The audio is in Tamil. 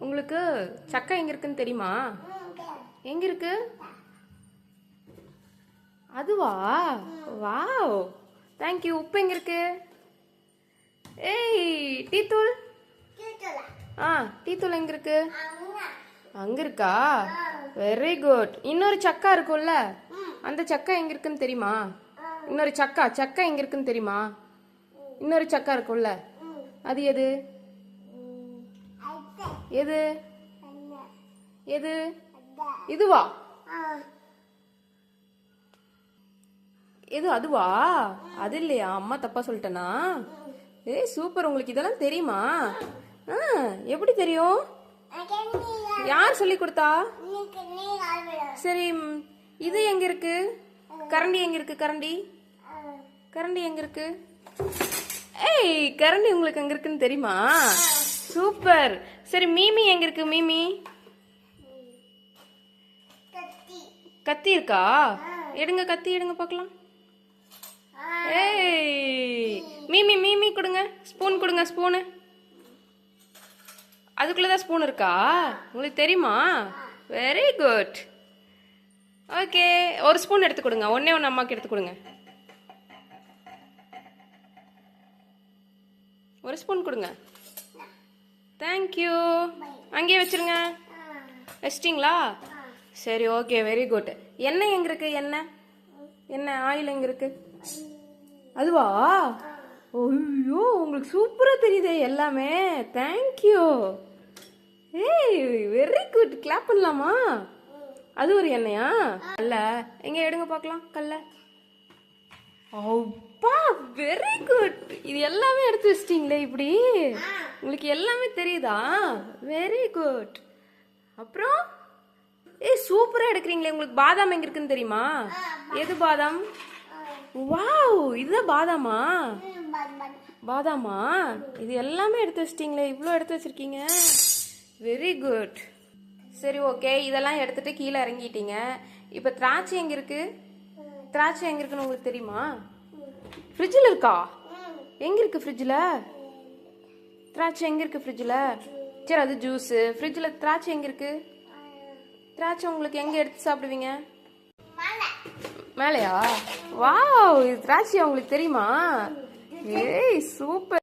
உங்களுக்கு சக்கை எங்க இருக்குன்னு தெரியுமா? எங்க இருக்கு? அதுவா? Wow, thank you. உப்பு எங்க இருக்கு? ஏய், டீத்தூள். டீத்தூள் எங்க இருக்கு? அங்க இருக்கா? Very good. இன்னொரு சக்கா இருக்கும்ல, அந்த சக்கா எங்க இருக்குன்னு தெரியுமா? இன்னொரு சக்கா எங்க இருக்குன்னு தெரியுமா? இன்னொரு சக்கா இருக்கும்ல, அது எது? எது எது? இதுவா? எது அதுவா? அது இல்லையா? அம்மா தப்பா சொல்லிட்டேனா? ஏய் சூப்பர், உங்களுக்கு இதெல்லாம் தெரியுமா? எப்படி தெரியும்? யார் சொல்லி கொடுத்தா? சரி, இது எங்க இருக்கு? கரண்டி எங்க இருக்கு? கரண்டி எங்க இருக்கு? ஏய், கரண்டி உங்களுக்கு எங்க இருக்குன்னு தெரியுமா? சூப்பர். சரி, மீமி எங்க இருக்கு? மீமி கத்தி இருக்கா? எடுங்க, கத்தி எடுங்க பார்க்கலாம். ஏய், மீமி கொடுங்க. ஸ்பூன் கொடுங்க, ஸ்பூனு. அதுக்குள்ளதான் ஸ்பூன் இருக்கா? உங்களுக்கு தெரியுமா? Very good. ஓகே, ஒரு ஸ்பூன் எடுத்து கொடுங்க. ஒன்னே ஒன்று அம்மாக்கு எடுத்து கொடுங்க. ஒரு ஸ்பூன் கொடுங்க. தேங்க்யூ. அங்கேயே வச்சிருங்க. வச்சிட்டிங்களா? சரி, ஓகே, வெரி குட். எண்ணெய் எங்க இருக்கு? எண்ணெய் ஆயில் எங்க இருக்கு? அதுவா? ஐயோ, உங்களுக்கு சூப்பரா தெரியுதே எல்லாமே. தேங்க்யூ. ஏய், வெரி குட். கிளாப் பண்ணலாமா? அது ஒரு எண்ணெயா? அல்ல, எங்க எடுங்க பார்க்கலாம். கல்ல. அப்பா, வெரி குட். இது எல்லாமே எடுத்து வச்சிட்டீங்களே இப்படி. உங்களுக்கு எல்லாமே தெரியுதா? Very good. அப்புறம் சூப்பரா எடுக்கிறீங்களே. உங்களுக்கு பாதாம் எங்க இருக்குன்னு தெரியுமா? எது பாதாம்? வாவ், இதுதான் பாதாமா? இது எல்லாமே எடுத்து வச்சிட்டீங்களே. இவ்வளோ எடுத்து வச்சிருக்கீங்க. Very good. சரி, ஓகே, இதெல்லாம் எடுத்துட்டு கீழே இறங்கிட்டீங்க. இப்போ திராட்சை எங்க இருக்கு? திராட்சை எங்க இருக்குன்னு உங்களுக்கு தெரியுமா? ஃப்ரிட்ஜில் இருக்கா? எங்க இருக்கு ஃப்ரிட்ஜில்? திராட்சை எங்க இருக்கு ஃப்ரிட்ஜில்? சரி, அது ஜூஸ். ஃப்ரிட்ஜில் திராட்சை எங்க இருக்கு? திராட்சை உங்களுக்கு எங்க எடுத்து சாப்பிடுவீங்க? மேலையா? வாவ், இது திராட்சை உங்களுக்கு தெரியுமா? ஏய் சூப்பர்.